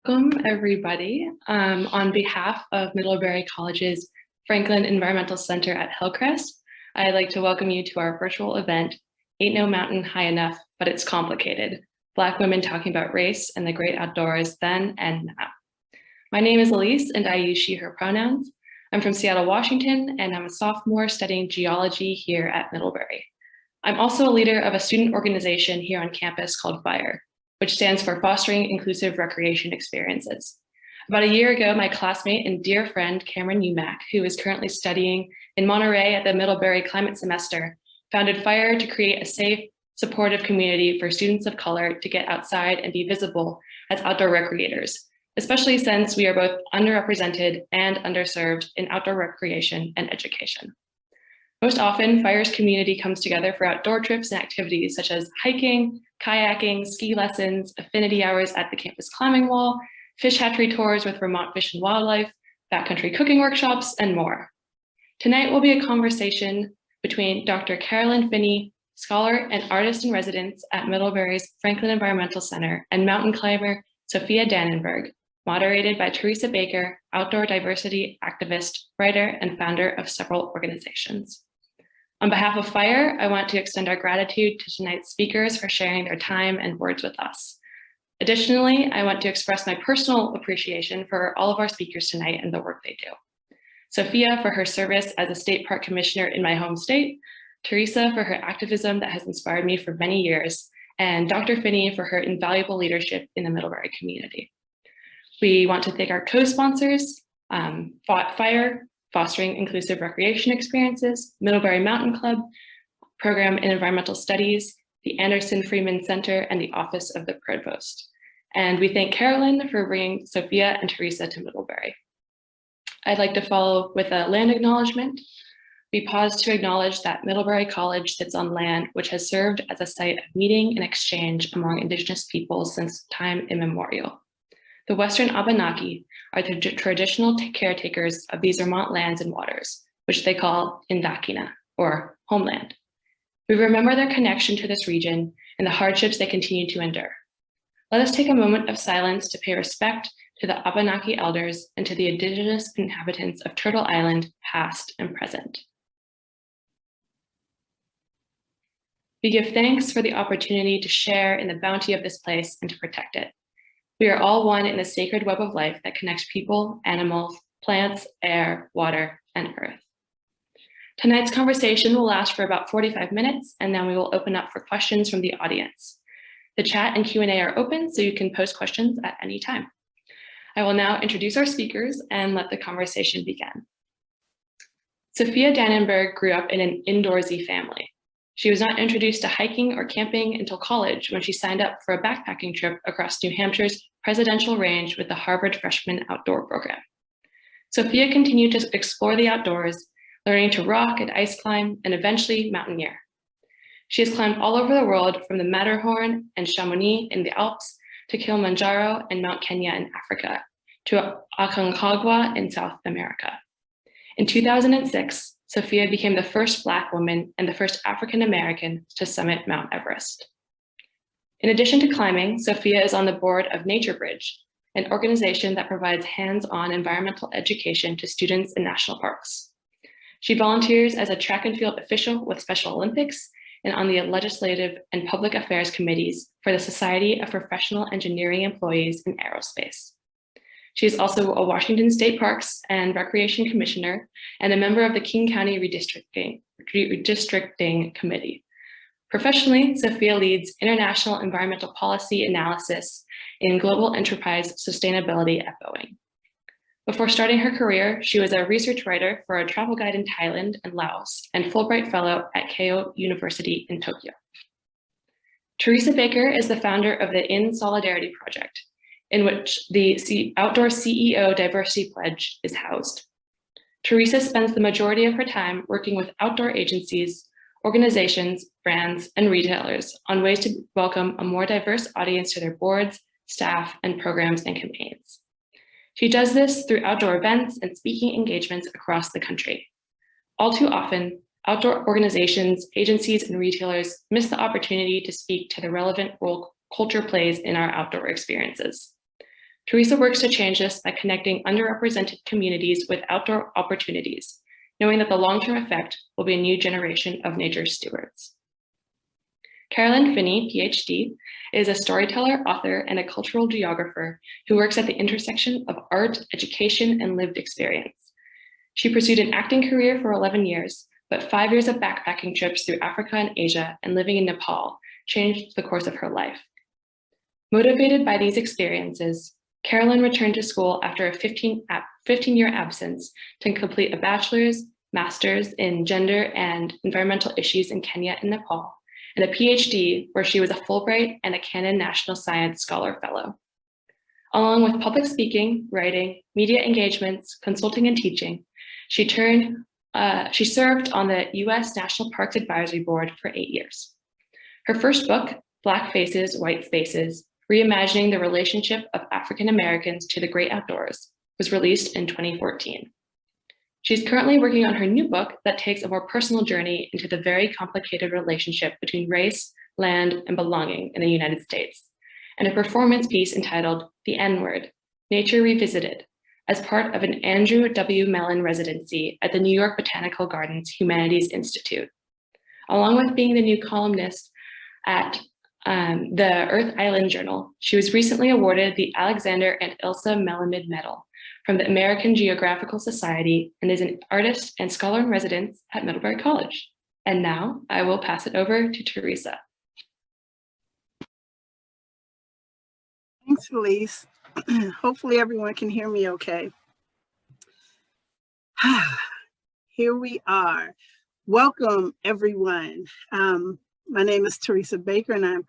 Welcome, everybody. On behalf of Middlebury College's Franklin Environmental Center at Hillcrest, I'd like to welcome you to our virtual event, Ain't No Mountain High Enough, But It's Complicated, Black women talking about race and the great outdoors then and now. My name is Elise and I use she, her pronouns. I'm from Seattle, Washington, and I'm a sophomore studying geology here at Middlebury. I'm also a leader of a student organization here on campus called FIRE, which stands for Fostering Inclusive Recreation Experiences. About a year ago, my classmate and dear friend, Cameron Umack, who is currently studying in Monterey at the Middlebury Climate Semester, founded FIRE to create a safe, supportive community for students of color to get outside and be visible as outdoor recreators, especially since we are both underrepresented and underserved in outdoor recreation and education. Most often, FIRE's community comes together for outdoor trips and activities such as hiking, kayaking, ski lessons, affinity hours at the campus climbing wall, fish hatchery tours with Vermont Fish and Wildlife, backcountry cooking workshops, and more. Tonight will be a conversation between Dr. Carolyn Finney, scholar and artist in residence at Middlebury's Franklin Environmental Center, and mountain climber Sophia Dannenberg, moderated by Teresa Baker, outdoor diversity activist, writer, and founder of several organizations. On behalf of FIRE, I want to extend our gratitude to tonight's speakers for sharing their time and words with us. Additionally, I want to express my personal appreciation for all of our speakers tonight and the work they do. Sophia for her service as a state park commissioner in my home state, Teresa for her activism that has inspired me for many years, and Dr. Finney for her invaluable leadership in the Middlebury community. We want to thank our co-sponsors, FIRE, Fostering Inclusive Recreation Experiences, Middlebury Mountain Club, Program in Environmental Studies, the Anderson Freeman Center, and the Office of the Provost. And we thank Carolyn for bringing Sophia and Teresa to Middlebury. I'd like to follow with a land acknowledgement. We pause to acknowledge that Middlebury College sits on land which has served as a site of meeting and exchange among Indigenous peoples since time immemorial. The Western Abenaki are the traditional caretakers of these Vermont lands and waters, which they call Indakina, or homeland. We remember their connection to this region and the hardships they continue to endure. Let us take a moment of silence to pay respect to the Abenaki elders and to the Indigenous inhabitants of Turtle Island, past and present. We give thanks for the opportunity to share in the bounty of this place and to protect it. We are all one in the sacred web of life that connects people, animals, plants, air, water, and earth. Tonight's conversation will last for about 45 minutes, and then we will open up for questions from the audience. The chat and Q&A are open, so you can post questions at any time. I will now introduce our speakers and let the conversation begin. Sophia Dannenberg grew up in an indoorsy family. She was not introduced to hiking or camping until college when she signed up for a backpacking trip across New Hampshire's presidential range with the Harvard Freshman Outdoor Program. Sophia continued to explore the outdoors, learning to rock and ice climb, and eventually mountaineer. She has climbed all over the world, from the Matterhorn and Chamonix in the Alps to Kilimanjaro and Mount Kenya in Africa, to Aconcagua in South America. In 2006, Sophia became the first Black woman and the first African American to summit Mount Everest. In addition to climbing, Sophia is on the board of NatureBridge, an organization that provides hands-on environmental education to students in national parks. She volunteers as a track and field official with Special Olympics and on the legislative and public affairs committees for the Society of Professional Engineering Employees in Aerospace. She is also a Washington State Parks and Recreation Commissioner and a member of the King County Redistricting Committee. Professionally, Sophia leads international environmental policy analysis in global enterprise sustainability at Boeing. Before starting her career, she was a research writer for a travel guide in Thailand and Laos and Fulbright Fellow at Keio University in Tokyo. Teresa Baker is the founder of the In Solidarity Project, in which the Outdoor CEO Diversity Pledge is housed. Teresa spends the majority of her time working with outdoor agencies, organizations, brands, and retailers on ways to welcome a more diverse audience to their boards, staff, and programs and campaigns. She does this through outdoor events and speaking engagements across the country. All too often, outdoor organizations, agencies, and retailers miss the opportunity to speak to the relevant role culture plays in our outdoor experiences. Teresa works to change this by connecting underrepresented communities with outdoor opportunities, knowing that the long-term effect will be a new generation of nature stewards. Carolyn Finney, PhD, is a storyteller, author, and a cultural geographer who works at the intersection of art, education, and lived experience. She pursued an acting career for 11 years, but 5 years of backpacking trips through Africa and Asia and living in Nepal changed the course of her life. Motivated by these experiences, Carolyn returned to school after a 15-year absence to complete a bachelor's, master's in gender and environmental issues in Kenya and Nepal, and a PhD where she was a Fulbright and a Canon National Science Scholar Fellow. Along with public speaking, writing, media engagements, consulting, and teaching, she served on the US National Parks Advisory Board for 8 years. Her first book, Black Faces, White Spaces, Reimagining the Relationship of African Americans to the Great Outdoors, was released in 2014. She's currently working on her new book that takes a more personal journey into the very complicated relationship between race, land, and belonging in the United States, and a performance piece entitled The N-Word, Nature Revisited, as part of an Andrew W. Mellon residency at the New York Botanical Gardens Humanities Institute. Along with being the new columnist at the Earth Island Journal, she was recently awarded the Alexander and Ilsa Melamed Medal from the American Geographical Society and is an artist and scholar in residence at Middlebury College. And now I will pass it over to Teresa. Thanks, Felice. Hopefully everyone can hear me okay. Here we are. Welcome, everyone. My name is Teresa Baker, and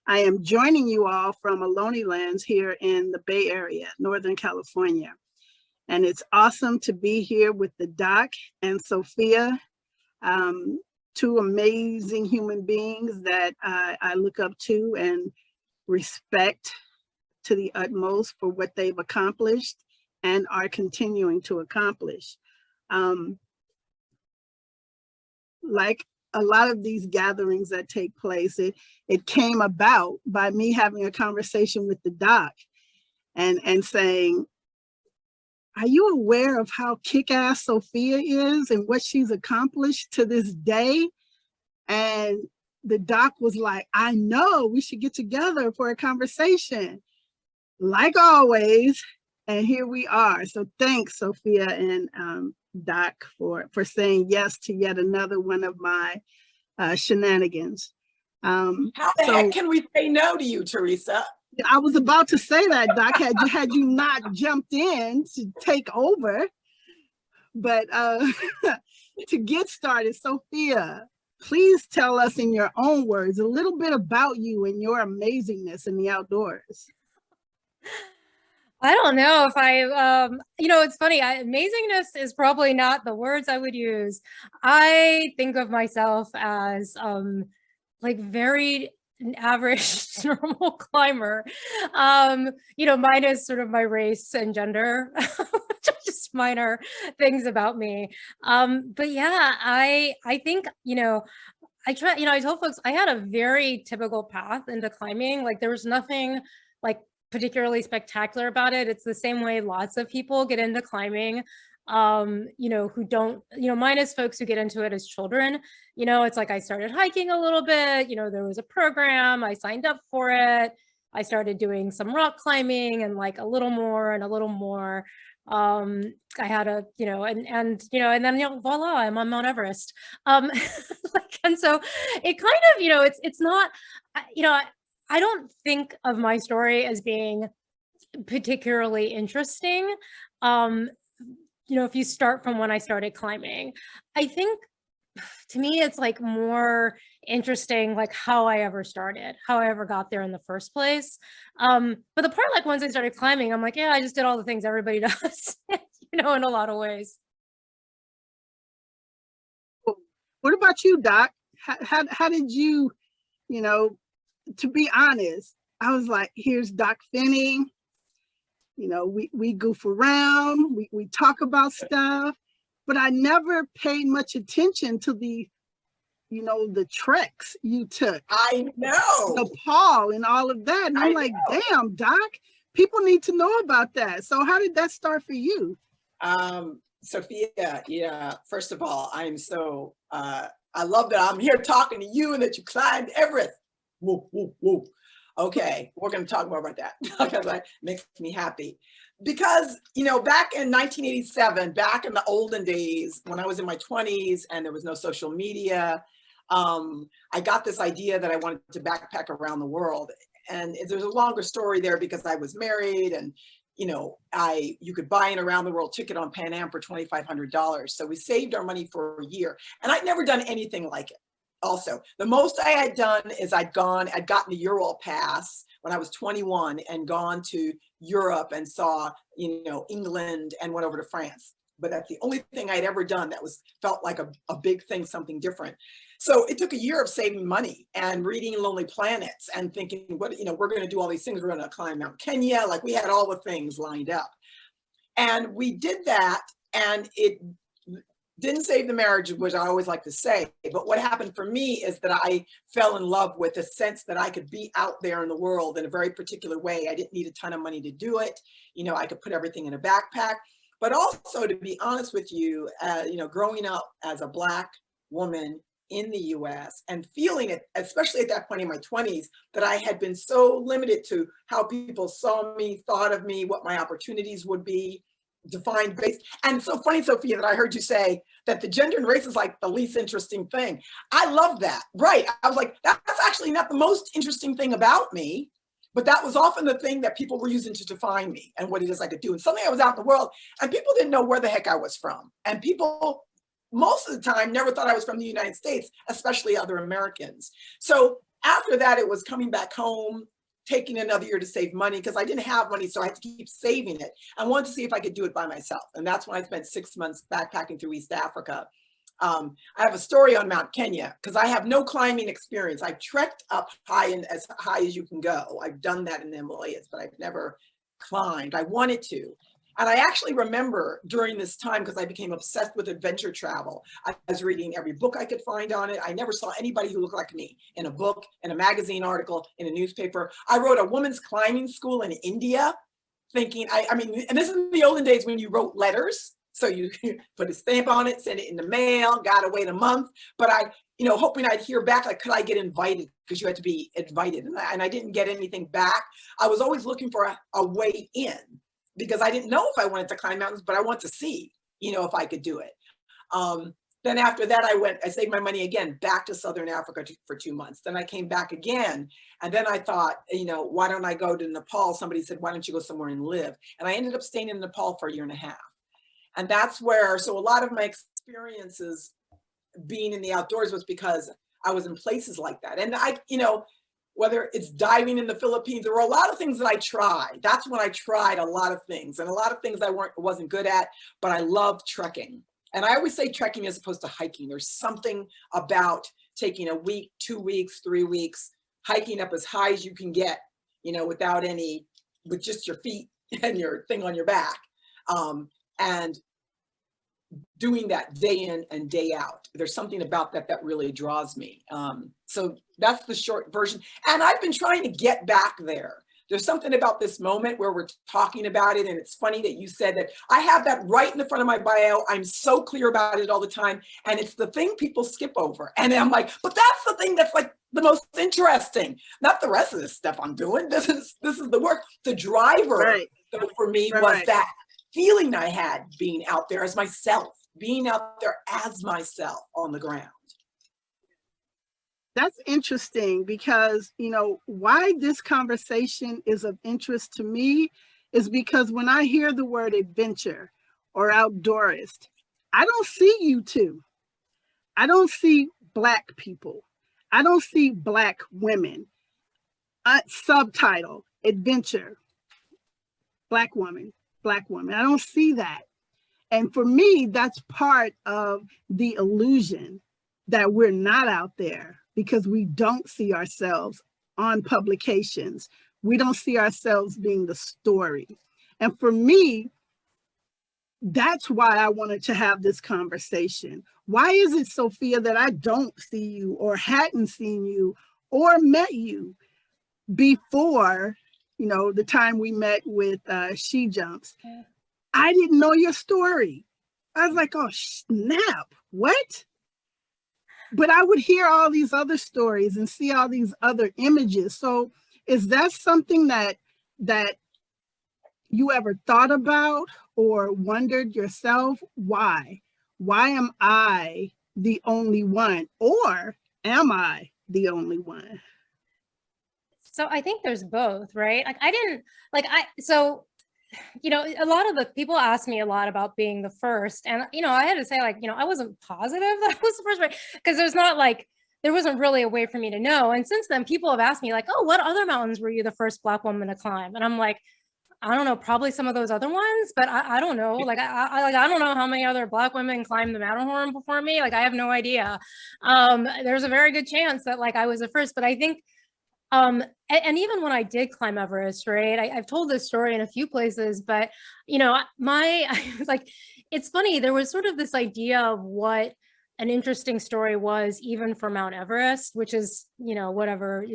I am joining you all from Ohlone Lands here in the Bay Area, Northern California. And it's awesome to be here with the doc and Sophia, two amazing human beings that I look up to and respect to the utmost for what they've accomplished and are continuing to accomplish. Like a lot of these gatherings that take place, it came about by me having a conversation with the doc and saying, are you aware of how kick-ass Sophia is and what she's accomplished to this day? And the doc was like, I know, we should get together for a conversation. Like always, and here we are. So thanks, Sophia and Doc, for saying yes to yet another one of my shenanigans. How the heck can we say no to you, Teresa? I was about to say that, Doc, had you not jumped in to take over. But to get started, Sophia, please tell us in your own words a little bit about you and your amazingness in the outdoors. I don't know if it's funny, amazingness is probably not the words I would use. I think of myself as like very an average normal climber, minus sort of my race and gender, which are just minor things about me. But yeah, I think, I told folks I had a very typical path into climbing. Like there was nothing like particularly spectacular about it. It's the same way lots of people get into climbing, who don't, minus folks who get into it as children. It's like I started hiking a little bit, there was a program, I signed up for it. I started doing some rock climbing and like a little more and a little more. I had a, and then, voila, I'm on Mount Everest. And so it kind of, it's not, I don't think of my story as being particularly interesting. If you start from when I started climbing, I think to me, it's like more interesting, like how I ever started, how I ever got there in the first place. But the part, like once I started climbing, I'm like, yeah, I just did all the things everybody does, in a lot of ways. What about you, Doc? How did you, to be honest, I was like, here's Doc Finney. We goof around, we talk about stuff, but I never paid much attention to the treks you took. I know. Nepal and all of that. And I'm like, damn, Doc, people need to know about that. So how did that start for you? Sophia, yeah, first of all, I'm so, I love that I'm here talking to you and that you climbed Everest. Woo, woo, woo. Okay, we're going to talk more about that because that makes me happy. Because, you know, back in 1987, back in the olden days, when I was in my 20s and there was no social media, I got this idea that I wanted to backpack around the world. And there's a longer story there because I was married and, you know, you could buy an around the world ticket on Pan Am for $2,500. So we saved our money for a year and I'd never done anything like it. Also, the most I had done is I'd gotten a Ural pass when I was 21 and gone to Europe and saw, you know, England and went over to France. But that's the only thing I'd ever done that felt like a big thing, something different. So it took a year of saving money and reading Lonely Planets and thinking, what, you know, we're going to do all these things. We're going to climb Mount Kenya. Like we had all the things lined up. And we did that, and it didn't save the marriage, which I always like to say. But what happened for me is that I fell in love with the sense that I could be out there in the world in a very particular way. I didn't need a ton of money to do it. You know, I could put everything in a backpack. But also, to be honest with you, you know, growing up as a Black woman in the US and feeling it, especially at that point in my 20s, that I had been so limited to how people saw me, thought of me, what my opportunities would be, defined based. And it's so funny, Sophia, that I heard you say that the gender and race is like the least interesting thing. I love that. Right. I was like, that's actually not the most interesting thing about me, but that was often the thing that people were using to define me and what it is I could do. And suddenly I was out in the world and people didn't know where the heck I was from. And people, most of the time, never thought I was from the United States, especially other Americans. So after that, it was coming back home, taking another year to save money because I didn't have money, so I had to keep saving it. I wanted to see if I could do it by myself. And that's when I spent 6 months backpacking through East Africa. I have a story on Mount Kenya because I have no climbing experience. I've trekked up as high as you can go. I've done that in the Himalayas, but I've never climbed. I wanted to. And I actually remember during this time, because I became obsessed with adventure travel, I was reading every book I could find on it. I never saw anybody who looked like me in a book, in a magazine article, in a newspaper. I wrote a women's climbing school in India, thinking, I mean, and this is in the olden days when you wrote letters. So you put a stamp on it, send it in the mail, gotta wait a month. But I, you know, hoping I'd hear back, like, could I get invited? Because you had to be invited. And I didn't get anything back. I was always looking for a way in, because I didn't know if I wanted to climb mountains, but I want to see, you know, if I could do it. Then after that, I saved my money again, back to Southern Africa for 2 months. Then I came back again. And then I thought, you know, why don't I go to Nepal? Somebody said, why don't you go somewhere and live? And I ended up staying in Nepal for a year and a half. And that's where, so a lot of my experiences being in the outdoors was because I was in places like that. And I, you know, whether it's diving in the Philippines, there were a lot of things that I tried. That's when I tried a lot of things, and a lot of things I wasn't good at, but I loved trekking. And I always say trekking as opposed to hiking. There's something about taking a week, 2 weeks, 3 weeks, hiking up as high as you can get, you know, with just your feet and your thing on your back. And doing that day in and day out. There's something about that really draws me. So that's the short version. And I've been trying to get back there. There's something about this moment where we're talking about it. And it's funny that you said that. I have that right in the front of my bio. I'm so clear about it all the time. And it's the thing people skip over. And I'm like, but that's the thing that's like the most interesting, not the rest of this stuff I'm doing. This is the work. The driver, Right. though, for me was that feeling I had being out there as myself, being out there as myself on the ground. That's interesting because, you know, why this conversation is of interest to me is because when I hear the word adventure or outdoorist, I don't see you two. I don't see Black people. I don't see Black women. Subtitle, adventure, Black woman. Black woman. I don't see that. And for me, that's part of the illusion that we're not out there because we don't see ourselves on publications. We don't see ourselves being the story. And for me, that's why I wanted to have this conversation. Why is it, Sophia, that I don't see you or hadn't seen you or met you before the time we met with She Jumps. Yeah. I didn't know your story. I was like, oh, snap, what? But I would hear all these other stories and see all these other images. So is that something that you ever thought about or wondered yourself? Why? Why am I the only one? Or am I the only one? So I think there's both, right? Like I didn't like I so a lot of the people ask me a lot about being the first, and I had to say, like, I wasn't positive that I was the first, right? Because there wasn't really a way for me to know. And since then, people have asked me, like, oh, what other mountains were you the first Black woman to climb? And I'm like, I don't know, probably some of those other ones, but I don't know. Like I don't know how many other Black women climbed the Matterhorn before me. Like I have no idea. There's a very good chance that like I was the first, but I think and even when I did climb Everest, right, I've told this story in a few places, but like, it's funny, there was sort of this idea of what an interesting story was, even for Mount Everest, which is, whatever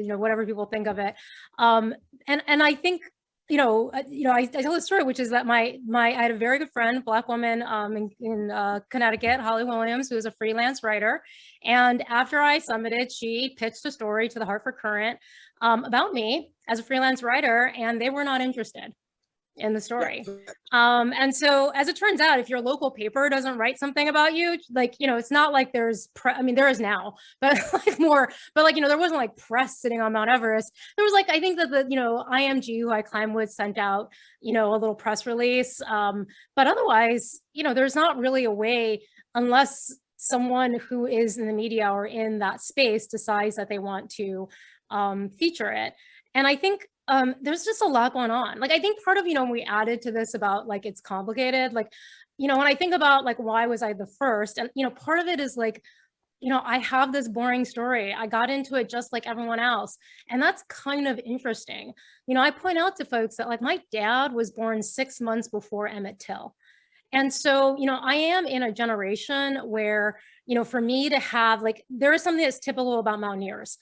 people think of it. And I think, I tell the story, which is that I had a very good friend, Black woman in Connecticut, Holly Williams, who is a freelance writer. And after I summited, she pitched a story to the Hartford Courant about me as a freelance writer, and they were not interested in the story. And so as it turns out, if your local paper doesn't write something about you, like, it's not like there is now, but like there wasn't like press sitting on Mount Everest. There was like, I think that the, IMG, who I climb with, sent out, a little press release. But otherwise, there's not really a way, unless someone who is in the media or in that space decides that they want to feature it. And I think there's just a lot going on. Like, I think part of, when we added to this about like, it's complicated, like, when I think about like, why was I the first? And, part of it is like, I have this boring story. I got into it just like everyone else. And that's kind of interesting. I point out to folks that like my dad was born 6 months before Emmett Till. And so, I am in a generation where, for me to have like, there is something that's typical about mountaineers.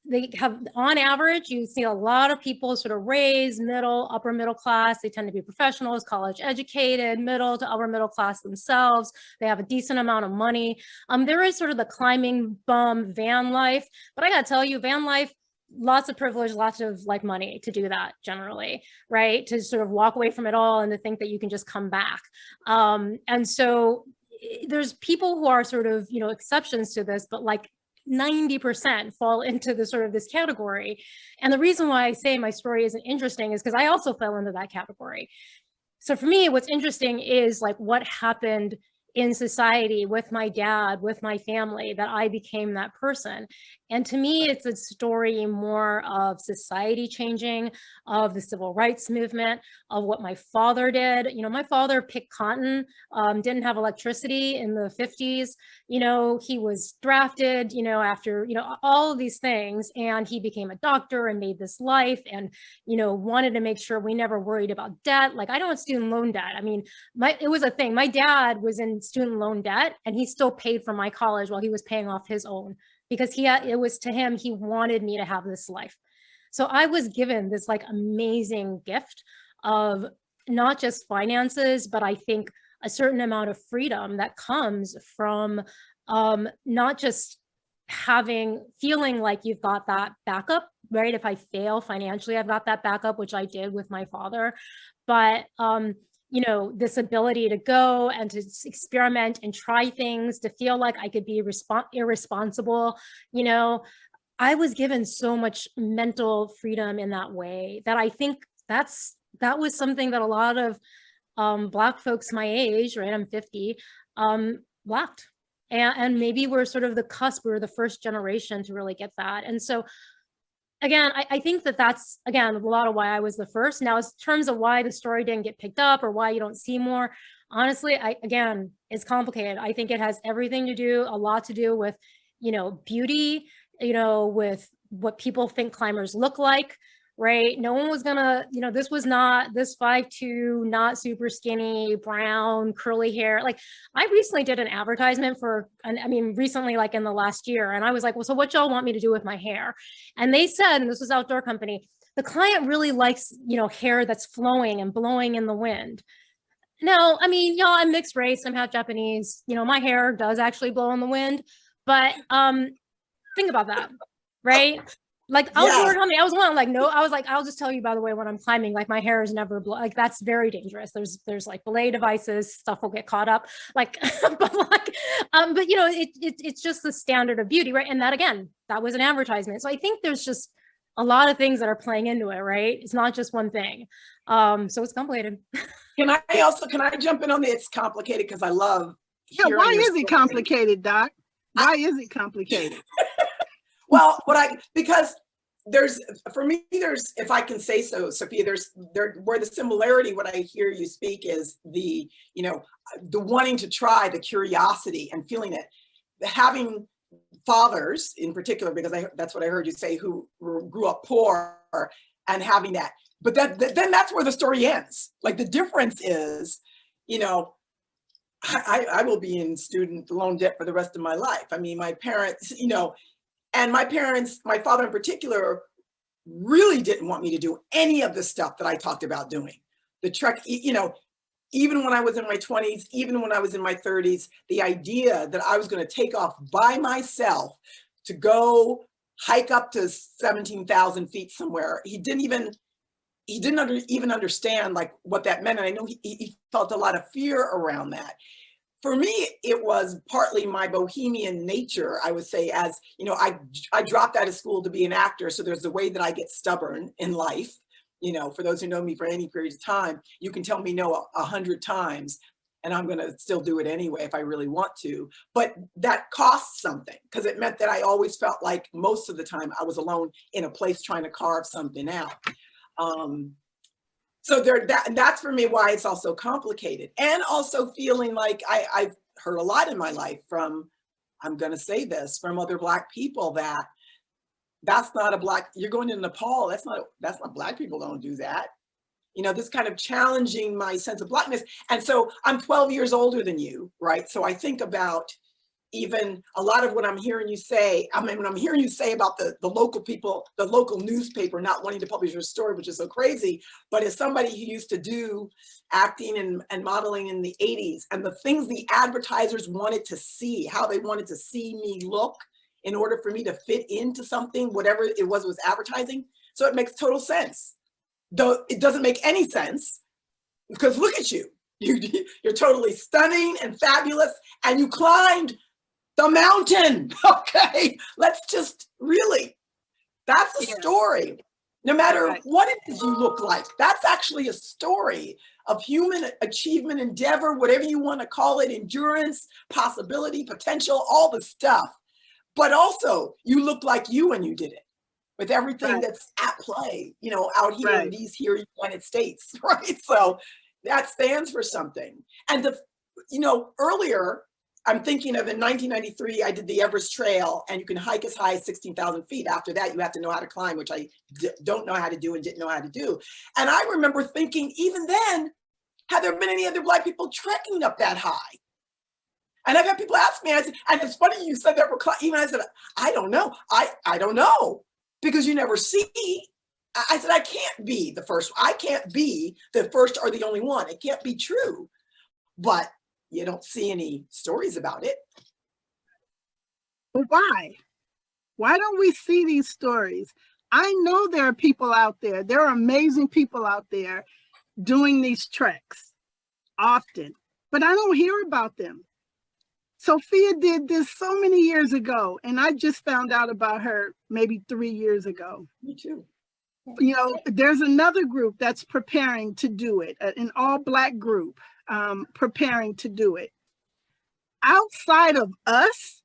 They have, on average, you see a lot of people sort of raised middle, upper middle class. They tend to be professionals, college educated, middle to upper middle class themselves. They have a decent amount of money. There is sort of the climbing bum van life, but I gotta tell you, van life, lots of privilege, lots of like money to do that generally, right? To sort of walk away from it all and to think that you can just come back. And so there's people who are sort of, exceptions to this, but like 90% fall into the sort of this category. And the reason why I say my story isn't interesting is because I also fell into that category. So for me, what's interesting is like what happened in society with my dad, with my family, that I became that person. And to me, it's a story more of society changing, of the civil rights movement, of what my father did. My father picked cotton, didn't have electricity in the 50s. He was drafted, after, all of these things. And he became a doctor and made this life and, wanted to make sure we never worried about debt. Like I don't have student loan debt. I mean, it was a thing. My dad was in student loan debt and he still paid for my college while he was paying off his own, because it was to him, he wanted me to have this life. So I was given this like amazing gift of not just finances, but I think a certain amount of freedom that comes from not just feeling like you've got that backup, right? If I fail financially, I've got that backup, which I did with my father, but this ability to go and to experiment and try things, to feel like I could be irresponsible. I was given so much mental freedom in that way that I think that was something that a lot of Black folks my age, right? I'm 50, lacked. And maybe we're sort of the cusp, we're the first generation to really get that. And so again, I think that's, again, a lot of why I was the first. Now, in terms of why the story didn't get picked up or why you don't see more, honestly, again, it's complicated. I think it has a lot to do with, beauty, with what people think climbers look like, right? No one was gonna, this was not this 5'2", not super skinny, brown, curly hair. Like I recently did an advertisement recently, like in the last year. And I was like, well, so what y'all want me to do with my hair? And they said, and this was Outdoor Company, the client really likes, hair that's flowing and blowing in the wind. Now, I mean, y'all, I'm mixed race, I'm half Japanese, my hair does actually blow in the wind, but think about that, right? Like outdoor climbing, I was one like, no, I was like, I'll just tell you, by the way, when I'm climbing, like my hair is never like, that's very dangerous. There's like belay devices, stuff will get caught up, like, but like, but it's just the standard of beauty, right? And that, again, that was an advertisement. So I think there's just a lot of things that are playing into it, right? It's not just one thing. So it's complicated. Can I jump in on the it's complicated, because I love Yeah, why is it complicated, Doc? Why is it complicated? Well, because for me, if I can say so, Sophia, where the similarity, what I hear you speak is the wanting to try, the curiosity and feeling it, having fathers in particular, because that's what I heard you say, who grew up poor and having that. But then that's where the story ends. Like the difference is, I will be in student loan debt for the rest of my life. I mean, my parents, and my father in particular really didn't want me to do any of the stuff that I talked about doing. The trek, even when I was in my 20s, even when I was in my 30s, the idea that I was going to take off by myself to go hike up to 17,000 feet somewhere, he didn't even understand like what that meant. And I know he felt a lot of fear around that. For me, it was partly my bohemian nature, I would say, as I dropped out of school to be an actor. So there's a way that I get stubborn in life. For those who know me for any period of time, you can tell me no 100 times and I'm going to still do it anyway if I really want to. But that costs something, because it meant that I always felt like most of the time I was alone in a place trying to carve something out. So that's for me why it's also complicated, and also feeling like I've heard a lot in my life from, I'm going to say this, from other Black people that's not a Black, you're going to Nepal, that's not Black people don't do that. This kind of challenging my sense of Blackness. And so I'm 12 years older than you, right? So I think about even a lot of what I'm hearing you say. I mean, when I'm hearing you say about the local people, the local newspaper not wanting to publish your story, which is so crazy, but as somebody who used to do acting and modeling in the 80s, and the things the advertisers wanted to see, how they wanted to see me look in order for me to fit into something, whatever it was advertising. So it makes total sense. Though it doesn't make any sense, because look at you. You're totally stunning and fabulous, and you climbed the mountain. Okay, let's just really, that's a story. No matter what it is you look like, that's actually a story of human achievement, endeavor, whatever you want to call it, endurance, possibility, potential, all the stuff. But also, you look like you when you did it, with everything that's at play, out here in these United States, right? So that stands for something. And earlier, I'm thinking of in 1993, I did the Everest Trail, and you can hike as high as 16,000 feet. After that, you have to know how to climb, which I don't know how to do and didn't know how to do. And I remember thinking, even then, had there been any other Black people trekking up that high? And I've had people ask me, and it's funny you said that, even I said, I don't know. I don't know, because you never see. I said, I can't be the first. I can't be the first or the only one. It can't be true. But you don't see any stories about it. But why? Why don't we see these stories? I know there are people out there. There are amazing people out there doing these treks often, but I don't hear about them. Sophia did this so many years ago, and I just found out about her maybe 3 years ago. Me too. There's another group that's preparing to do it, an all-Black group preparing to do it. Outside of us,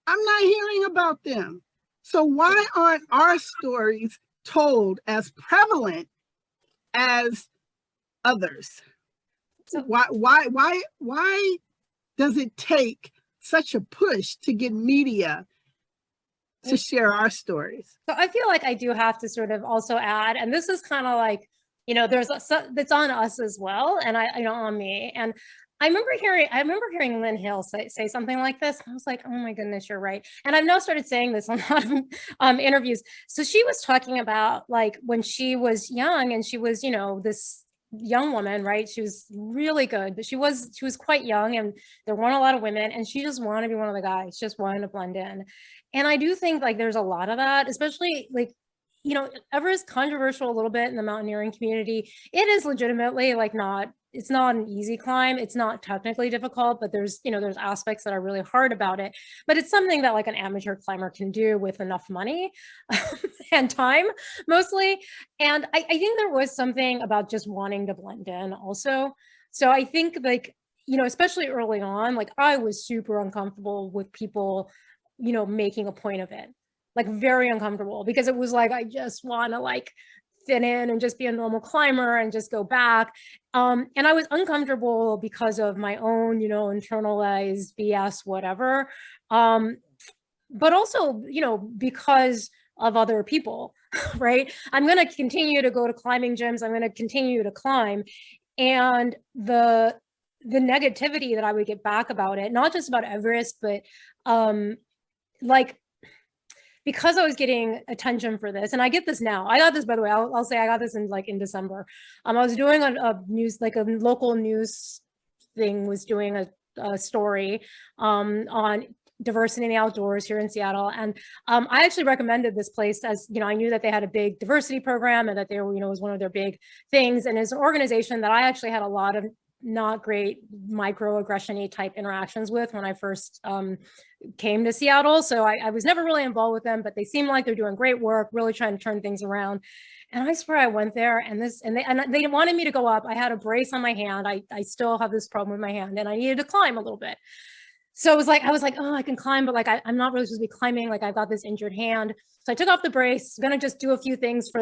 I'm not hearing about them. So why aren't our stories told as prevalent as others? So why does it take such a push to get media to share our stories? So I feel like I do have to sort of also add, and this is kind of like, that's on us as well, and on me. And I remember hearing Lynn Hill say something like this. I was like, oh my goodness, you're right. And I've now started saying this on a lot of interviews. So she was talking about like when she was young and she was, you know, this young woman, right? She was really good, but she was quite young and there weren't a lot of women and she just wanted to be one of the guys, just wanted to blend in. And I do think like there's a lot of that, especially like, you know, Everest is controversial a little bit in the mountaineering community. It is legitimately like it's not an easy climb. It's not technically difficult, but there's, you know, there's aspects that are really hard about it. But it's something that like an amateur climber can do with enough money and time mostly. And I think there was something about just wanting to blend in also. So I think like, you know, especially early on, like I was super uncomfortable with people, you know, making a point of it, like very uncomfortable because it was like, I just want to like fit in and just be a normal climber and just go back. And I was uncomfortable because of my own, you know, internalized BS, whatever. But also, you know, because of other people, right? I'm going to continue to go to climbing gyms. I'm going to continue to climb. And the negativity that I would get back about it, not just about Everest, but like, because I was getting attention for this, and I get this now. I got this, by the way, I'll say I got this in December. I was doing a news, like a local news thing was doing a story on diversity in the outdoors here in Seattle. And I actually recommended this place as, you know, I knew that they had a big diversity program and that they were, you know, was one of their big things. And it's an organization that I actually had a lot of not great microaggression-y type interactions with when I first came to Seattle. So I was never really involved with them, but they seem like they're doing great work, really trying to turn things around. And I swear I went there and they wanted me to go up. I had a brace on my hand. I still have this problem with my hand and I needed to climb a little bit. So I was like, oh, I can climb, but like, I'm not really supposed to be climbing. Like I've got this injured hand. So I took off the brace, gonna just do a few things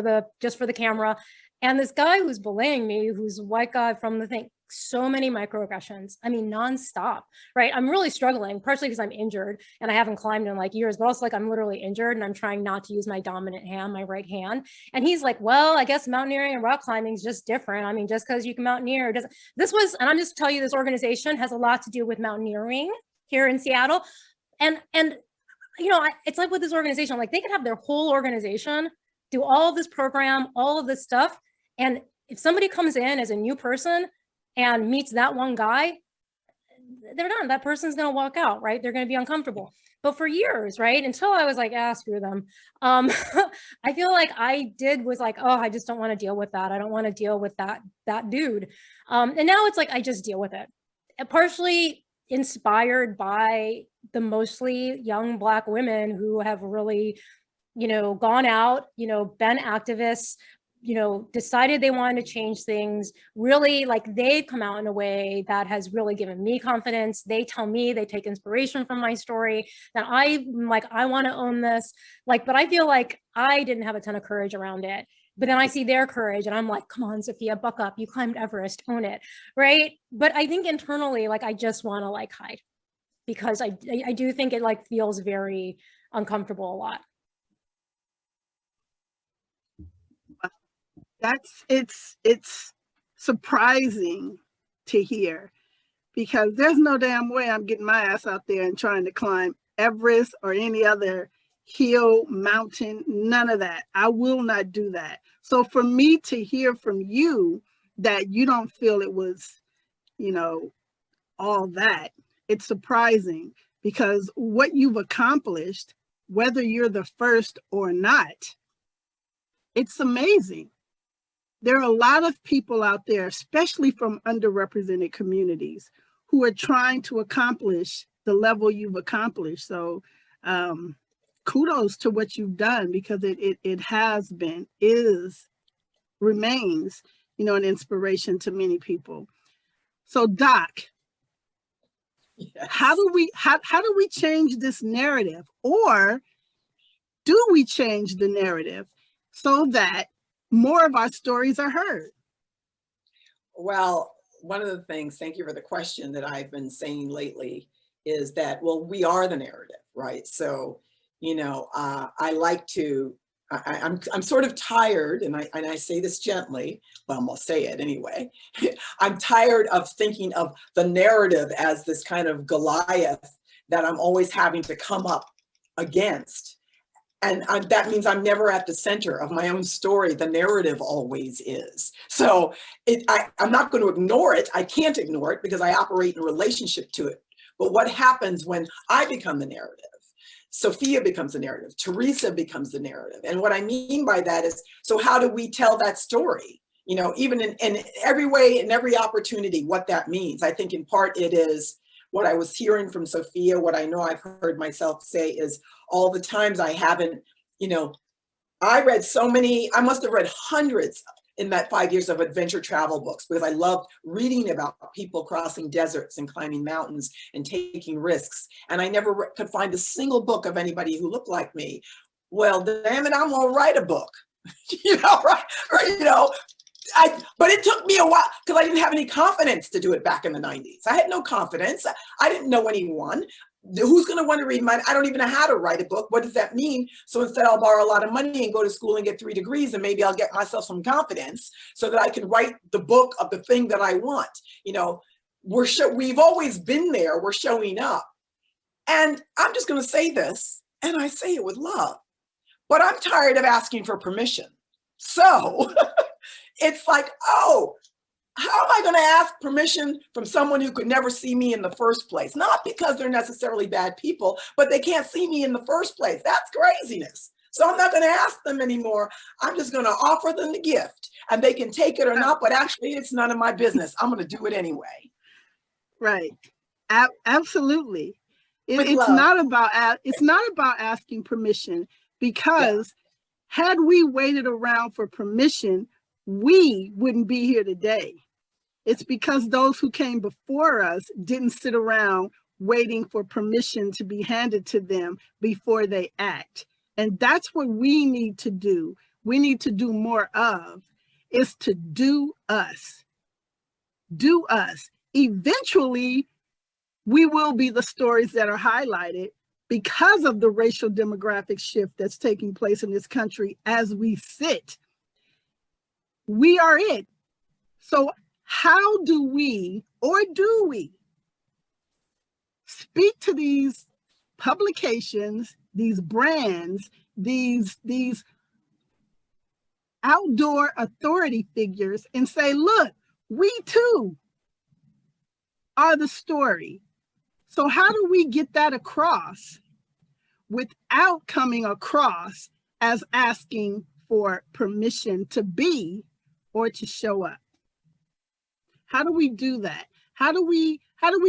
just for the camera. And this guy who's belaying me, who's a white guy from the thing, so many microaggressions. I mean, nonstop, right? I'm really struggling, partially because I'm injured and I haven't climbed in like years, but also like I'm literally injured and I'm trying not to use my dominant hand, my right hand. And he's like, well, I guess mountaineering and rock climbing is just different. I mean, just because you can mountaineer doesn't, and I'm just telling you, this organization has a lot to do with mountaineering here in Seattle. And you know, it's like with this organization, like they could have their whole organization do all of this program, all of this stuff. And if somebody comes in as a new person and meets that one guy, they're done. That person's going to walk out, right? They're going to be uncomfortable. But for years, right, until I was like, screw them. I feel like was like, oh, I just don't want to deal with that. I don't want to deal with that dude. And now it's like, I just deal with it. Partially inspired by the mostly young Black women who have really, you know, gone out, you know, been activists, you know, decided they wanted to change things, really like they've come out in a way that has really given me confidence. They tell me, they take inspiration from my story, that I'm like, I want to own this. Like, but I feel like I didn't have a ton of courage around it. But then I see their courage and I'm like, come on, Sophia, buck up. You climbed Everest, own it, right? But I think internally, like, I just want to like hide because I do think it like feels very uncomfortable a lot. It's surprising to hear because there's no damn way I'm getting my ass out there and trying to climb Everest or any other hill, mountain, none of that. I will not do that. So for me to hear from you that you don't feel it was, you know, all that, it's surprising because what you've accomplished, whether you're the first or not, it's amazing. There are a lot of people out there, especially from underrepresented communities, who are trying to accomplish the level you've accomplished. So kudos to what you've done because it has been, remains, you know, an inspiration to many people. So Doc, yes. How do we change this narrative, or do we change the narrative so that more of our stories are heard? Well, one of the things, thank you for the question, that I've been saying lately is that, well, we are the narrative, right? So, you know, I like to I'm sort of tired, and I say this gently, but I'm gonna say it anyway. I'm tired of thinking of the narrative as this kind of Goliath that I'm always having to come up against. And that means I'm never at the center of my own story. The narrative always is. So I'm not going to ignore it. I can't ignore it because I operate in relationship to it. But what happens when I become the narrative? Sophia becomes the narrative. Teresa becomes the narrative. And what I mean by that is, so how do we tell that story? You know, even in every way, in every opportunity, what that means. I think in part it is what I was hearing from Sophia, what I know I've heard myself say is all the times I haven't, you know, I read so many, I must have read hundreds in that 5 years of adventure travel books because I loved reading about people crossing deserts and climbing mountains and taking risks. And I never could find a single book of anybody who looked like me. Well, damn it, I'm gonna write a book, you know, right? Or, you know, but it took me a while because I didn't have any confidence to do it back in the 90s. I had no confidence. I didn't know anyone. Who's going to want to read mine? I don't even know how to write a book. What does that mean? So instead I'll borrow a lot of money and go to school and get 3 degrees, and maybe I'll get myself some confidence so that I can write the book of the thing that I want. You know, we've always been there. We're showing up. And I'm just going to say this, and I say it with love, but I'm tired of asking for permission. So it's like, oh, how am I going to ask permission from someone who could never see me in the first place? Not because they're necessarily bad people, but they can't see me in the first place. That's craziness. So I'm not going to ask them anymore. I'm just going to offer them the gift, and they can take it or not, but actually it's none of my business. I'm going to do it anyway. Right. Absolutely. With It's love. not about asking permission, because had we waited around for permission, we wouldn't be here today. It's because those who came before us didn't sit around waiting for permission to be handed to them before they act. And that's what we need to do. We need to do more of, is to do us. Do us. Eventually, we will be the stories that are highlighted because of the racial demographic shift that's taking place in this country as we sit. We are it. So how do we, or do we, speak to these publications, these brands, these outdoor authority figures, and say, look, we too are the story. So how do we get that across without coming across as asking for permission to be or to show up? How do we do that? How do we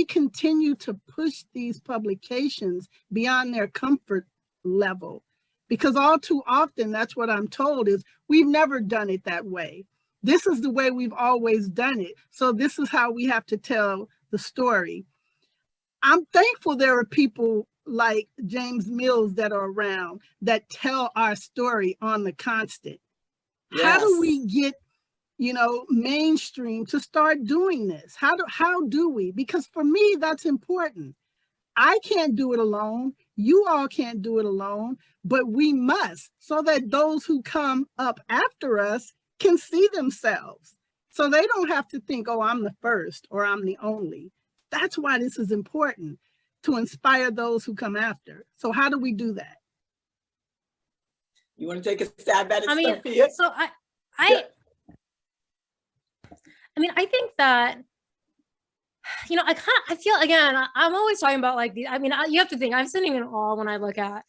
continue to push these publications beyond their comfort level? Because all too often, that's what I'm told, is we've never done it that way. This is the way we've always done it. So this is how we have to tell the story. I'm thankful there are people like James Mills that are around that tell our story on the constant. Yes. How do we get, mainstream to start doing this? How do we? Because for me, that's important. I can't do it alone. You all can't do it alone, but we must, so that those who come up after us can see themselves. So they don't have to think, oh, I'm the first or I'm the only. That's why this is important, to inspire those who come after. So how do we do that? You want to take a stab at it, I mean, Sophia? so I think that, I feel, again, I'm always talking about like, you have to think, I'm sitting in awe when I look at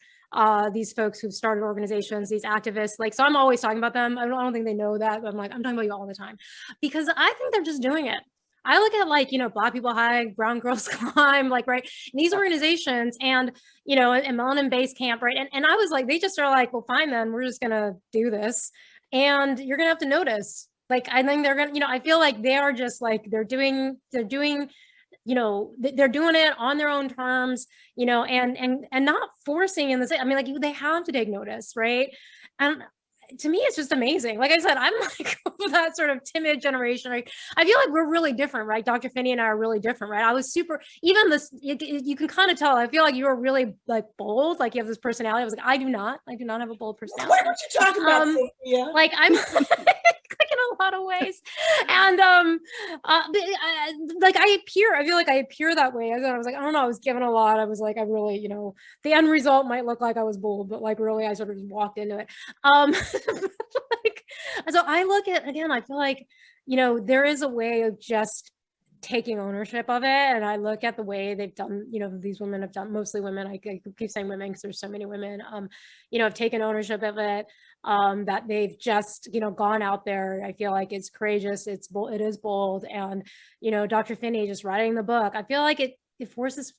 these folks who've started organizations, these activists, like, so I'm always talking about them. I don't think they know that, but I'm talking about you all the time, because I think they're just doing it. I look at like, Black People Hike, Brown Girls Climb, like, right, these organizations and, and Melanin Base Camp, right? And I was like, they just are like, well, fine, then we're just gonna do this. And you're gonna have to notice. Like, I think they're gonna, I feel like they are just like, they're doing, they're doing it on their own terms, and not forcing in the same, like, they have to take notice, right? And to me, it's just amazing. Like I said, I'm like that sort of timid generation. Right? I feel like we're really different, right? Dr. Finney and I are really different, right? I was super, even this, you can kind of tell, I feel like you were really like bold, like you have this personality. I was like, I do not have a bold personality. What you talking about, Sophia? Like I'm like in a lot of ways. And like I feel like I appear that way. I was like, I don't know, I was given a lot. I was like, I really, you know, the end result might look like I was bold, but like really I sort of just walked into it. Like, so I look at, again, I feel like, you know, there is a way of just taking ownership of it. And I look at the way they've done, you know, these women have done, mostly women, I keep saying women because there's so many women, you know, have taken ownership of it, that they've just, you know, gone out there. I feel like it's courageous, it is bold. And, you know, Dr. Finney just writing the book, I feel like it forces,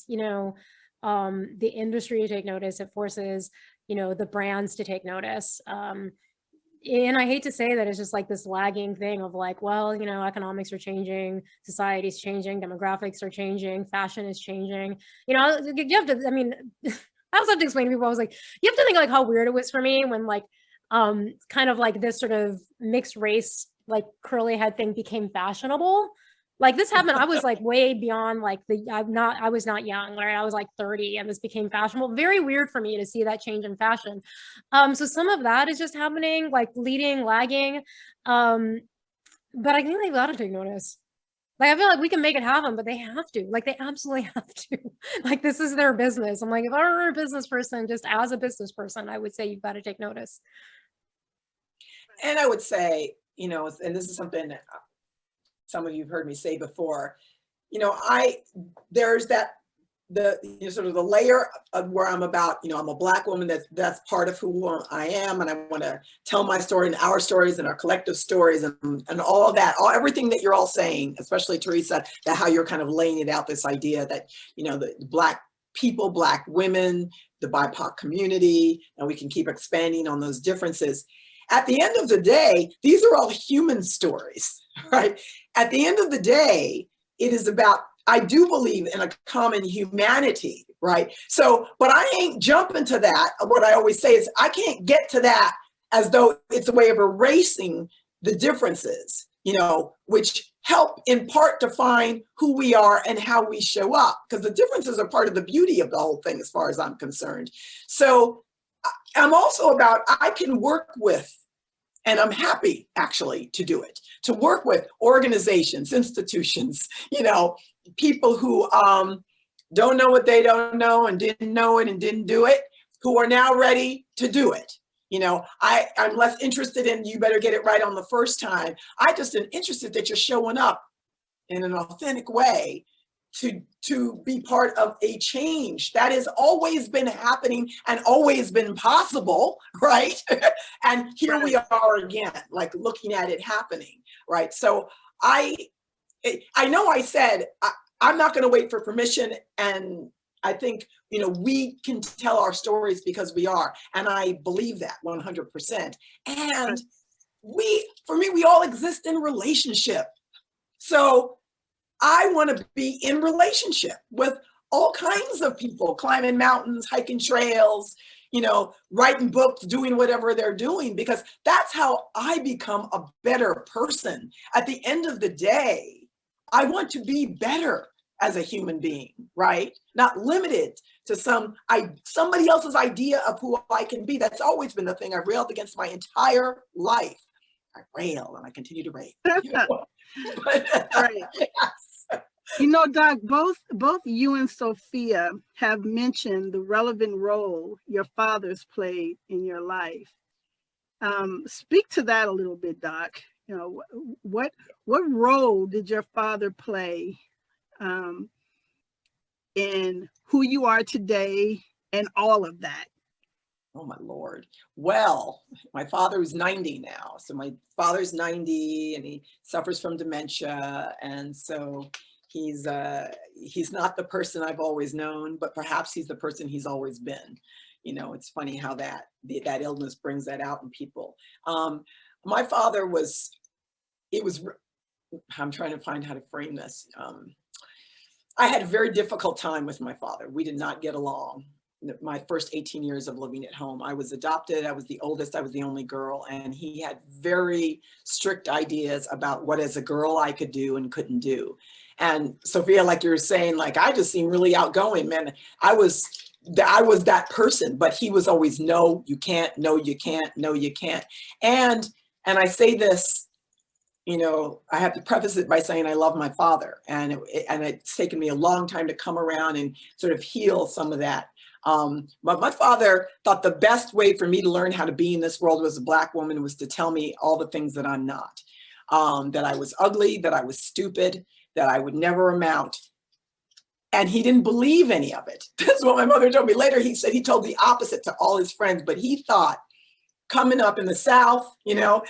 you know, the industry to take notice. It forces, you know, the brands to take notice. And I hate to say that it's just like this lagging thing of like, well, you know, economics are changing, society's changing, demographics are changing, fashion is changing. You know, you have to, I mean, I also have to explain to people, I was like, you have to think like how weird it was for me when like, kind of like this sort of mixed race, like curly head thing became fashionable. Like this happened, I was like way beyond like I was not young, right? I was like 30 and this became fashionable. Very weird for me to see that change in fashion. So some of that is just happening, like leading, lagging. But I think they've got to take notice. Like, I feel like we can make it happen, but they have to, like, they absolutely have to. Like, this is their business. I'm like, if I were a business person, just as a business person, I would say you've got to take notice. And I would say, you know, and this is something that some of you have heard me say before, you know, there's that, you know, sort of the layer of where I'm about, you know, I'm a Black woman, that's part of who I am. And I want to tell my story and our stories and our collective stories and all of that, everything that you're all saying, especially Teresa, that how you're kind of laying it out, this idea that, you know, the Black people, Black women, the BIPOC community, and we can keep expanding on those differences. At the end of the day, these are all human stories, right? At the end of the day, it is about, I do believe in a common humanity, right? So, but I ain't jumping to that. What I always say is I can't get to that as though it's a way of erasing the differences, you know, which help in part define who we are and how we show up, because the differences are part of the beauty of the whole thing as far as I'm concerned. So I'm also about, I can work with, and I'm happy actually to do it, to work with organizations, institutions, you know, people who don't know what they don't know and didn't know it and didn't do it, who are now ready to do it. You know, I'm less interested in you better get it right on the first time. I just am interested that you're showing up in an authentic way to be part of a change that has always been happening and always been possible, right? And here we are again, like looking at it happening, right? So I know I said, I'm not going to wait for permission. And I think, you know, we can tell our stories because we are. And I believe that 100%. And for me, we all exist in relationship. So I want to be in relationship with all kinds of people, climbing mountains, hiking trails, you know, writing books, doing whatever they're doing, because that's how I become a better person. At the end of the day, I want to be better as a human being, right? Not limited to somebody else's idea of who I can be. That's always been the thing I've railed against my entire life. I rail and I continue to rail. You know? Right. Yes. You know, Doc, both you and Sophia have mentioned the relevant role your fathers played in your life. Speak to that a little bit, Doc. You know, what role did your father play in who you are today and all of that? Oh my Lord. Well, my father is 90 now. So my father's 90 and he suffers from dementia. And so he's not the person I've always known, but perhaps he's the person he's always been. You know, it's funny how that illness brings that out in people. My father I'm trying to find how to frame this. I had a very difficult time with my father. We did not get along. my first 18 years of living at home. I was adopted. I was the oldest. I was the only girl. And he had very strict ideas about what as a girl I could do and couldn't do. And Sophia, like you were saying, like, I just seemed really outgoing, man. I was that person, but he was always, no, you can't, no, you can't, no, you can't. And I say this, you know, I have to preface it by saying I love my father, and it's taken me a long time to come around and sort of heal some of that. But my father thought the best way for me to learn how to be in this world as a Black woman was to tell me all the things that I'm not, that I was ugly, that I was stupid, that I would never amount. And he didn't believe any of it. That's what my mother told me later. He said he told the opposite to all his friends, but he thought coming up in the South, you know,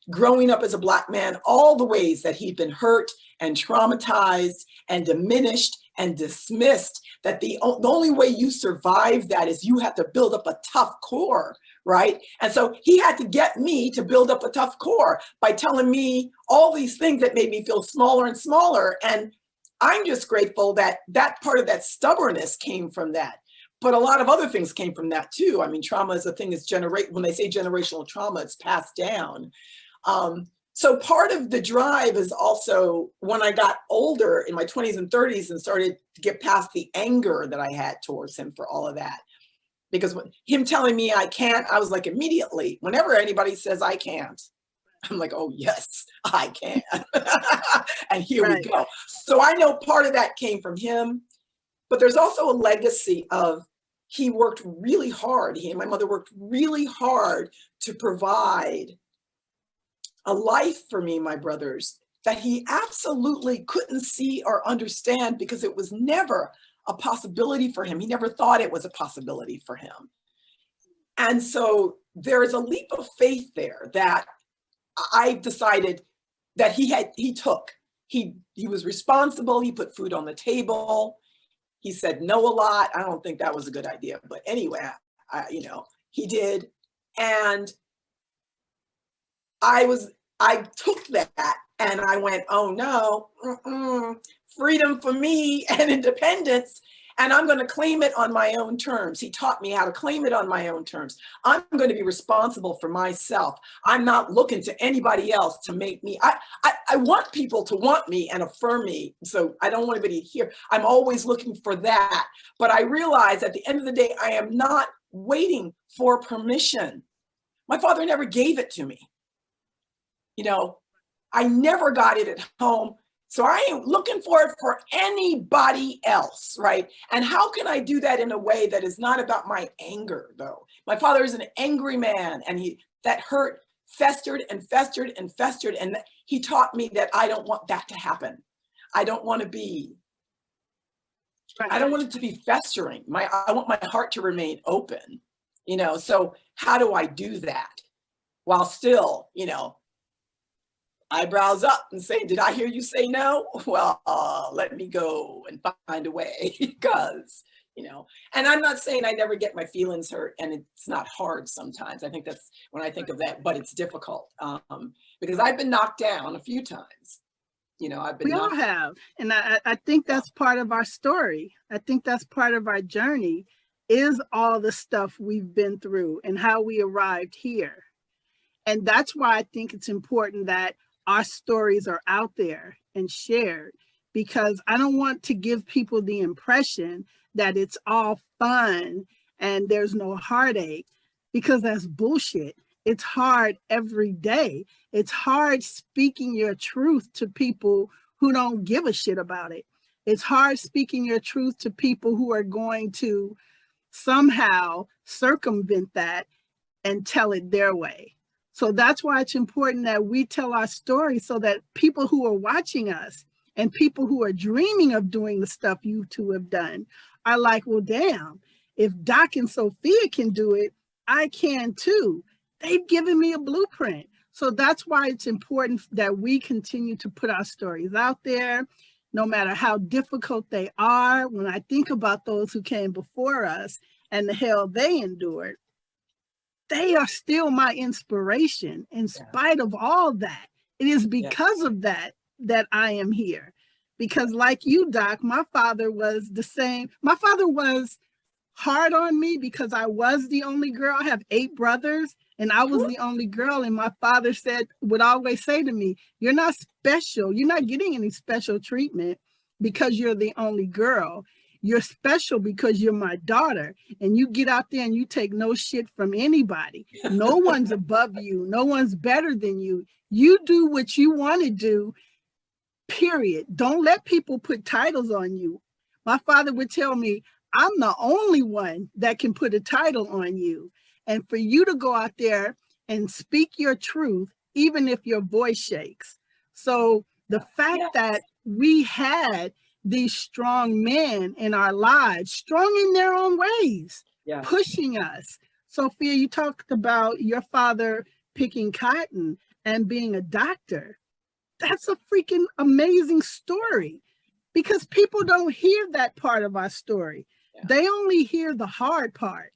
growing up as a Black man, all the ways that he'd been hurt and traumatized and diminished and dismissed, that the only way you survive that is you have to build up a tough core, right? And so he had to get me to build up a tough core by telling me all these things that made me feel smaller and smaller. And I'm just grateful that that part of that stubbornness came from that. But a lot of other things came from that too. I mean, trauma is a thing, it's when they say generational trauma, it's passed down. So part of the drive is also when I got older in my 20s and 30s and started to get past the anger that I had towards him for all of that. Because when him telling me I can't, I was like, immediately, whenever anybody says I can't, I'm like, oh yes, I can. And here we go. So I know part of that came from him, but there's also a legacy of he worked really hard. He and my mother worked really hard to provide a life for me and my brothers that he absolutely couldn't see or understand because it was never a possibility for him. He never thought it was a possibility for him. And so there is a leap of faith there that I decided that he took. He was responsible. He put food on the table. He said no a lot. I don't think that was a good idea, but anyway, he did. And I took that and I went, oh no, freedom for me and independence. And I'm going to claim it on my own terms. He taught me how to claim it on my own terms. I'm going to be responsible for myself. I'm not looking to anybody else to make me. I want people to want me and affirm me. So I don't want anybody to hear. I'm always looking for that. But I realize at the end of the day, I am not waiting for permission. My father never gave it to me. You know, I never got it at home. So I ain't looking for it for anybody else, right? And how can I do that in a way that is not about my anger, though? My father is an angry man, and that hurt festered and festered and festered. And he taught me that I don't want that to happen. I don't want to be, I don't want it to be festering. I want my heart to remain open, you know? So how do I do that while still, you know, eyebrows up and say, did I hear you say no? Well, let me go and find a way because, you know, and I'm not saying I never get my feelings hurt and it's not hard sometimes. I think that's when I think of that, but it's difficult because I've been knocked down a few times. You know, we all have. And I think that's part of our story. I think that's part of our journey is all the stuff we've been through and how we arrived here. And that's why I think it's important that our stories are out there and shared, because I don't want to give people the impression that it's all fun and there's no heartache, because that's bullshit. It's hard every day. It's hard speaking your truth to people who don't give a shit about it. It's hard speaking your truth to people who are going to somehow circumvent that and tell it their way. So that's why it's important that we tell our story so that people who are watching us and people who are dreaming of doing the stuff you two have done are like, well, damn, if Doc and Sophia can do it, I can too. They've given me a blueprint. So that's why it's important that we continue to put our stories out there, no matter how difficult they are. When I think about those who came before us and the hell they endured, they are still my inspiration in spite of all that. It is because of that I am here. Because like you, Doc, my father was the same. My father was hard on me because I was the only girl. I have 8 brothers and I was the only girl. And my father would always say to me, you're not special. You're not getting any special treatment because you're the only girl. You're special because you're my daughter, and you get out there and you take no shit from anybody. No one's above you. No one's better than you. You do what you want to do, period. Don't let people put titles on you. My father would tell me, I'm the only one that can put a title on you. And for you to go out there and speak your truth, even if your voice shakes. So the fact that we had these strong men in our lives, strong in their own ways, pushing us. Sophia, you talked about your father picking cotton and being a doctor. That's a freaking amazing story, because people don't hear that part of our story. They only hear the hard part,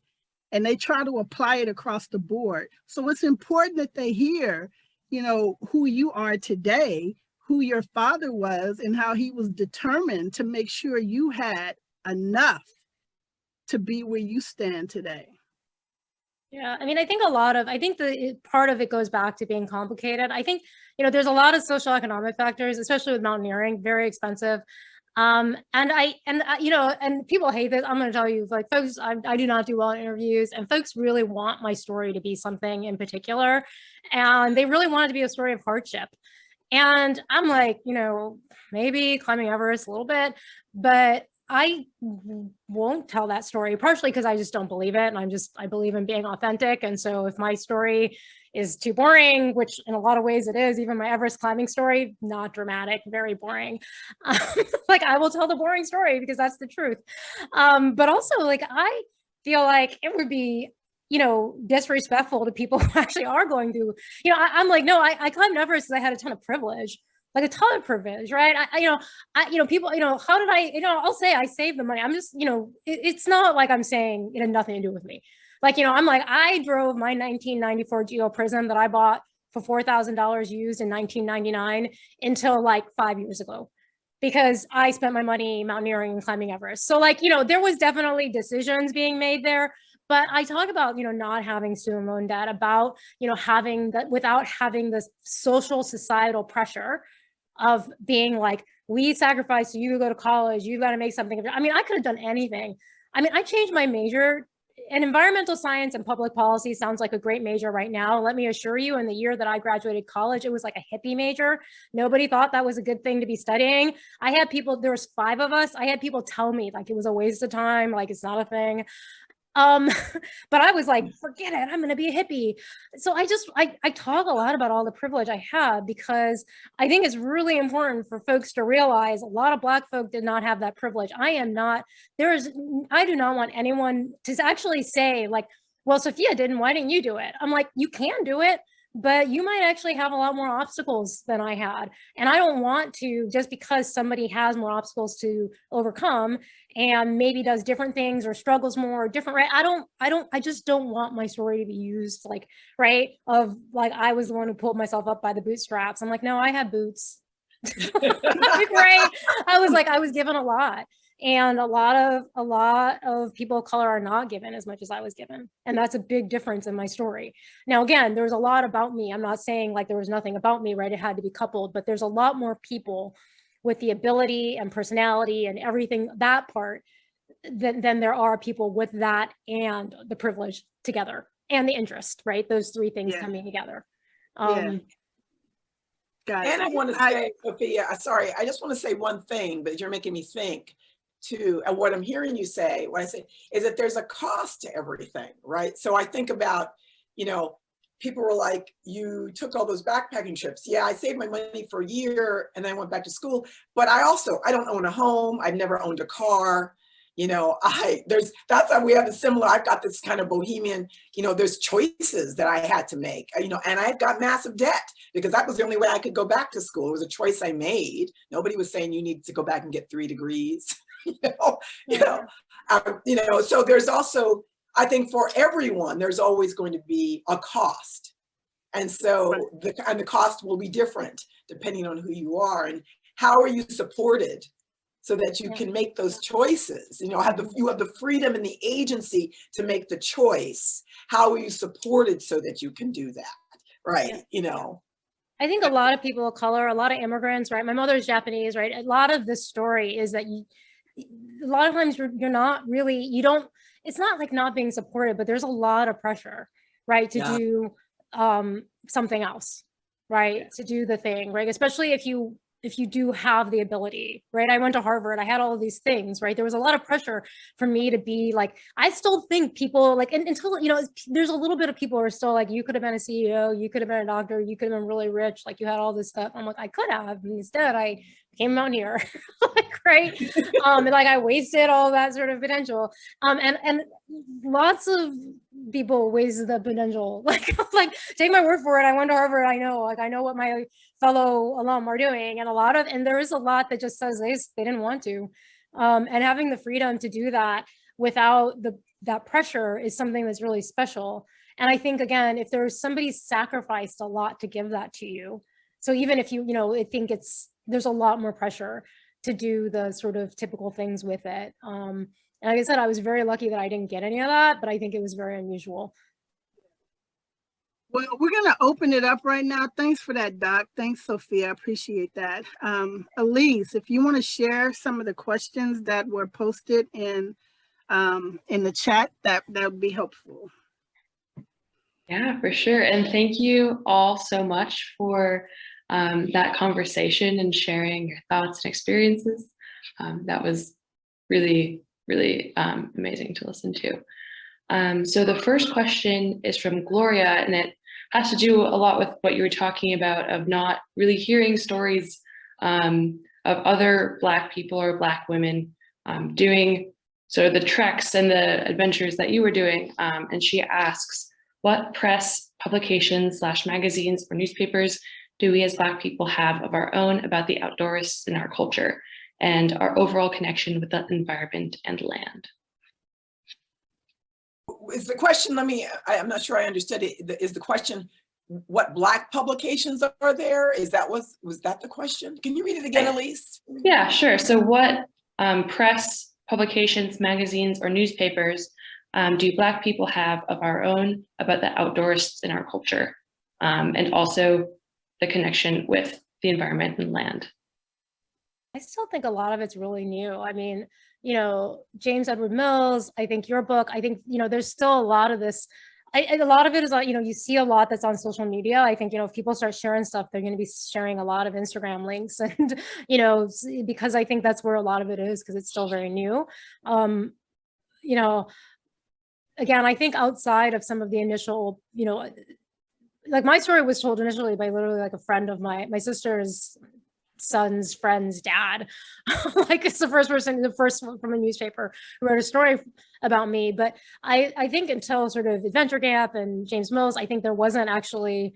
and they try to apply it across the board. So it's important that they hear, you know, who you are today, who your father was, and how he was determined to make sure you had enough to be where you stand today. Yeah, I mean, I think the part of it goes back to being complicated. I think, you know, there's a lot of social economic factors, especially with mountaineering, very expensive. And you know, and people hate this. I'm going to tell you, like, folks, I do not do well in interviews, and folks really want my story to be something in particular. And they really want it to be a story of hardship. And I'm like, you know, maybe climbing Everest a little bit, but I won't tell that story, partially because I just don't believe it. And I believe in being authentic. And so if my story is too boring, which in a lot of ways it is, even my Everest climbing story, not dramatic, very boring. Like, I will tell the boring story because that's the truth. But also, like, I feel like it would be, you know, disrespectful to people who actually are going through, you know, I'm like, no, I climbed Everest because I had a ton of privilege. Like a ton of privilege, right? People, you know, how did I, you know, I'll say I saved the money. I'm just, you know, it's not like I'm saying it had nothing to do with me. Like, you know, I'm like, I drove my 1994 Geo Prism that I bought for $4,000 used in 1999 until like 5 years ago, because I spent my money mountaineering and climbing Everest. So, like, you know, there was definitely decisions being made there. But I talk about, you know, not having student loan debt, about, you know, having that without having this social societal pressure of being like, we sacrificed so you go to college, you got to make something of it. I mean, I could have done anything. I mean, I changed my major, and environmental science and public policy sounds like a great major right now. Let me assure you, in the year that I graduated college, it was like a hippie major. Nobody thought that was a good thing to be studying. I had people, there was 5 of us. I had people tell me like it was a waste of time, like it's not a thing. But I was like, forget it, I'm going to be a hippie. So I talk a lot about all the privilege I had, because I think it's really important for folks to realize a lot of Black folk did not have that privilege. I do not want anyone to actually say like, well, Sophia didn't, why didn't you do it? I'm like, you can do it, but you might actually have a lot more obstacles than I had. And I don't want to, just because somebody has more obstacles to overcome and maybe does different things or struggles more or different, right? I just don't want my story to be used like, right, of like, I was the one who pulled myself up by the bootstraps. I'm like, no, I had boots. Right? I was given a lot. And a lot of people of color are not given as much as I was given. And that's a big difference in my story. Now, again, there's a lot about me. I'm not saying like there was nothing about me, right? It had to be coupled, but there's a lot more people with the ability and personality and everything, that part, than there are people with that and the privilege together and the interest, right? Those 3 things coming together. And I want to say, Sophia, sorry, I just want to say one thing, but you're making me think too. And what I'm hearing you say, what I say is that there's a cost to everything, right? So I think about, you know, people were like, you took all those backpacking trips. Yeah, I saved my money for a year and then I went back to school. But I don't own a home. I've never owned a car. You know, that's how we have a similar, I've got this kind of bohemian, you know, there's choices that I had to make, you know, and I've got massive debt because that was the only way I could go back to school. It was a choice I made. Nobody was saying you need to go back and get 3 degrees, so there's also, I think for everyone, there's always going to be a cost. And so the cost will be different depending on who you are and how are you supported so that you Yeah. can make those choices. You have the freedom and the agency to make the choice. How are you supported so that you can do that? Right. I think a lot of people of color, a lot of immigrants, right? My mother's Japanese, right? A lot of this story is that a lot of times you're not really, it's not like not being supported, but there's a lot of pressure, right? To Yeah. do something else, right? To do the thing, right? Especially if you do have the ability, right? I went to Harvard, I had all of these things, right? There was a lot of pressure for me to be like, I still think people like, until, there's a little bit of people who are still like, you could have been a CEO, you could have been a doctor, you could have been really rich, like you had all this stuff. I'm like, I could have, and instead I came out here, like, right? And like I wasted all that sort of potential. And lots of people wasted the potential. Like take my word for it. I went to Harvard. I know what my fellow alum are doing, and there is a lot that just says they didn't want to. And having the freedom to do that without that pressure is something that's really special. And I think, again, if there's somebody sacrificed a lot to give that to you, so even if I think there's a lot more pressure to do the sort of typical things with it. And like I said, I was very lucky that I didn't get any of that, but I think it was very unusual. Well, we're going to open it up right now. Thanks for that, Doc. Thanks, Sophia. I appreciate that. Elise, if you want to share some of the questions that were posted in the chat, that would be helpful. Yeah, for sure. And thank you all so much for that conversation and sharing your thoughts and experiences. That was really, really amazing to listen to. So the first question is from Gloria, and it has to do a lot with what you were talking about of not really hearing stories of other Black people or Black women doing sort of the treks and the adventures that you were doing. And she asks, what press, publications / magazines or newspapers do we as Black people have of our own about the outdoors in our culture and our overall connection with the environment and land? Is the question, I'm not sure I understood it. Is the question, what Black publications are there? Was that the question? Can you read it again, Elise? Yeah, sure. So what press, publications, magazines, or newspapers do Black people have of our own about the outdoors in our culture, and also the connection with the environment and land? I still think a lot of it's really new. I mean, James Edward Mills, I think your book, I think, there's still a lot of this. A lot of it is, you see a lot that's on social media. I think, if people start sharing stuff, they're going to be sharing a lot of Instagram links and, because I think that's where a lot of it is, because it's still very new. Again, I think outside of some of the initial, like my story was told initially by literally like a friend of my sister's son's friend's dad. Like it's the first one from a newspaper who wrote a story about me. But I think until sort of Adventure Camp and James Mills, I think there wasn't actually,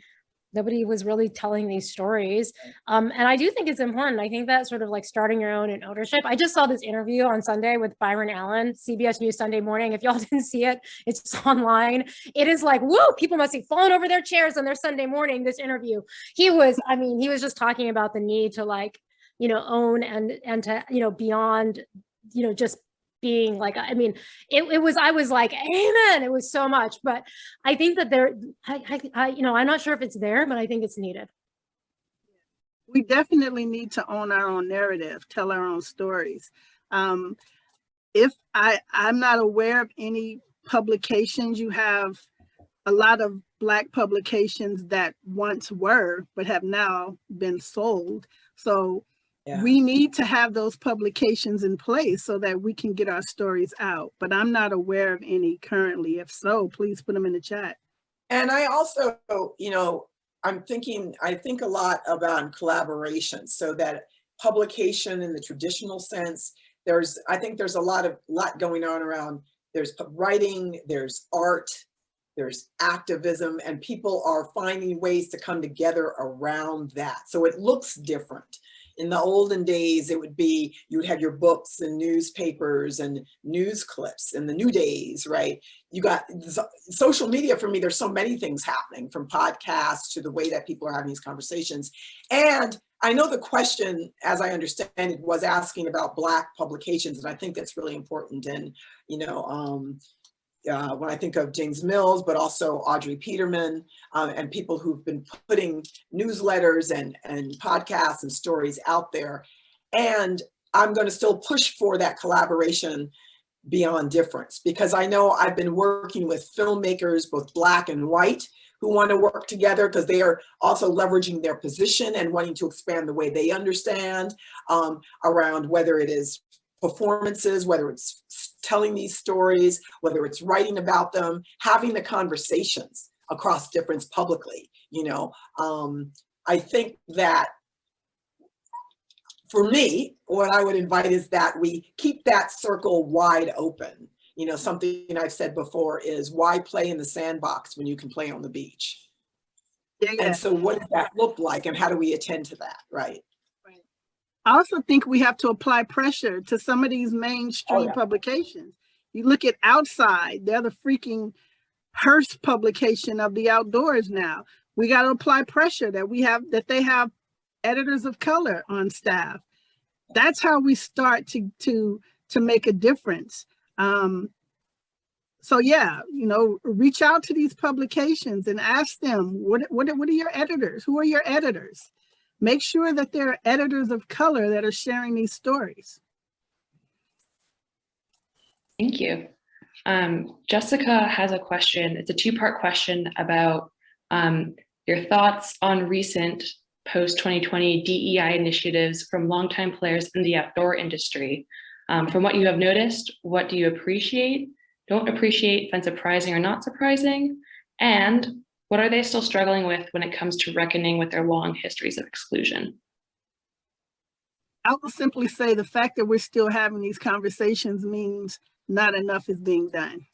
nobody was really telling these stories. And I do think it's important. I think that sort of like starting your own and ownership. I just saw this interview on Sunday with Byron Allen, CBS News Sunday Morning. If y'all didn't see it, it's online. It is like, whoa, people must have fallen over their chairs on their Sunday morning, this interview. He was just talking about the need to like, own and to, beyond, just being like, I was like, amen. It was so much, but I think that I'm not sure if it's there, but I think it's needed. We definitely need to own our own narrative, tell our own stories. If I'm not aware of any publications, you have a lot of Black publications that once were, but have now been sold. So yeah. We need to have those publications in place so that we can get our stories out. But I'm not aware of any currently. If so, please put them in the chat. And I also, I think a lot about collaboration, so that publication in the traditional sense, I think there's a lot going on around, there's writing, there's art, there's activism, and people are finding ways to come together around that. So it looks different. In the olden days, it would be, you would have your books and newspapers and news clips in the new days, right? You got social media. For me, there's so many things happening, from podcasts to the way that people are having these conversations. And I know the question, as I understand it, was asking about Black publications, and I think that's really important. And, you know, when I think of James Mills, but also Audrey Peterman, and people who've been putting newsletters and podcasts and stories out there. And I'm going to still push for that collaboration beyond difference, because I know I've been working with filmmakers, both Black and white, who want to work together because they are also leveraging their position and wanting to expand the way they understand around whether it is performances, whether it's telling these stories, whether it's writing about them, having the conversations across difference publicly. You know, I think that for me, what I would invite is that we keep that circle wide open. You know, something I've said before is, why play in the sandbox when you can play on the beach? Yeah. And so what does that look like, and how do we attend to that, right? I also think we have to apply pressure to some of these mainstream publications. You look at Outside, they're the freaking Hearst publication of the outdoors now. We got to apply pressure that they have editors of color on staff. That's how we start to make a difference. So yeah, you know, reach out to these publications and ask them, what are your editors? Who are your editors? Make sure that there are editors of color that are sharing these stories. Thank you. Jessica has a question. It's a two-part question about your thoughts on recent post-2020 DEI initiatives from longtime players in the outdoor industry. From what you have noticed, what do you appreciate, don't appreciate, find surprising or not surprising? And what are they still struggling with when it comes to reckoning with their long histories of exclusion? I will simply say the fact that we're still having these conversations means not enough is being done.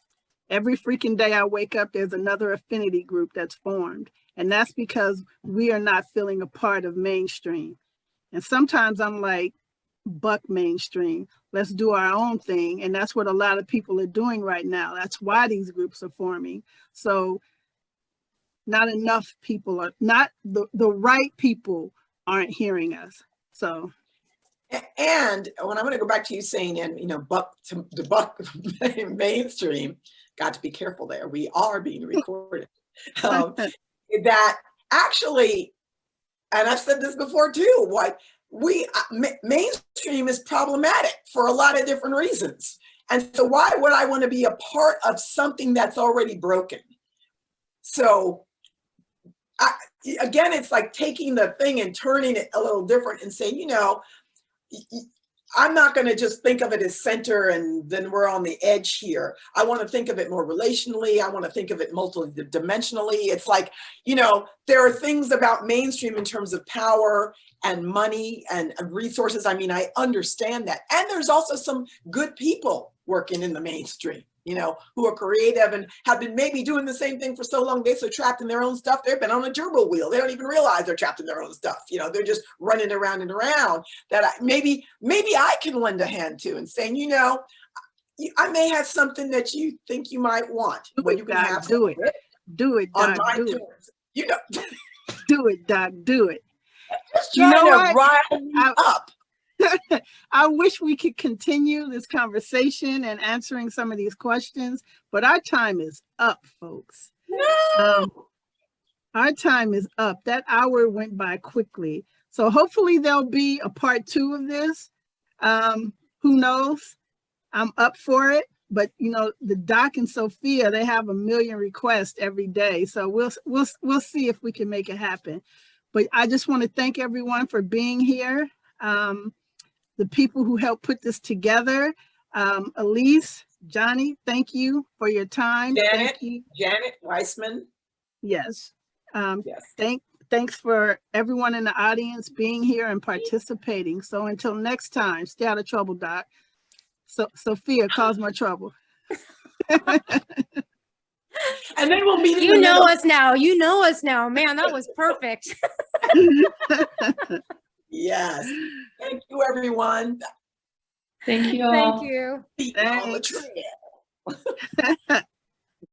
Every freaking day I wake up, there's another affinity group that's formed. And that's because we are not feeling a part of mainstream. And sometimes I'm like, buck mainstream, let's do our own thing. And that's what a lot of people are doing right now. That's why these groups are forming. So not enough people are, not the right people aren't hearing us. So. And when I'm going to go back to you saying, and you know, buck mainstream, got to be careful there. We are being recorded. That actually, and I've said this before too, what mainstream is problematic for a lot of different reasons. And so why would I want to be a part of something that's already broken? So again, it's like taking the thing and turning it a little different and saying, you know, I'm not going to just think of it as center and then we're on the edge here. I want to think of it more relationally. I want to think of it multi-dimensionally. It's like, you know, there are things about mainstream in terms of power and money and resources. I mean, I understand that. And there's also some good people working in the mainstream, you know, who are creative and have been maybe doing the same thing for so long. They're so trapped in their own stuff. They've been on a gerbil wheel. They don't even realize they're trapped in their own stuff. You know, they're just running around and around that maybe I can lend a hand to and saying, you know, I may have something that you think you might want. Do it, Doc, do it. Do it, Doc, do it. You know, do it, Doc, do it. Just trying to rile me up. I wish we could continue this conversation and answering some of these questions, but our time is up, folks. No. Our time is up. That hour went by quickly. So hopefully there'll be a part 2 of this. Who knows? I'm up for it. But you know, the Doc and Sophia, they have 1 million requests every day. So we'll see if we can make it happen. But I just want to thank everyone for being here. The people who helped put this together, Elise, Johnny, thank you for your time. Thank you. Janet Weissman. Yes. Yes. Thanks for everyone in the audience being here and participating. So until next time, stay out of trouble, Doc. So Sophia, cause my trouble. And then we'll meet. You know us now. You know us now, man. That was perfect. Yes. Thank you, everyone. Thank you all. Thank you. Feet on the Thanks. trail.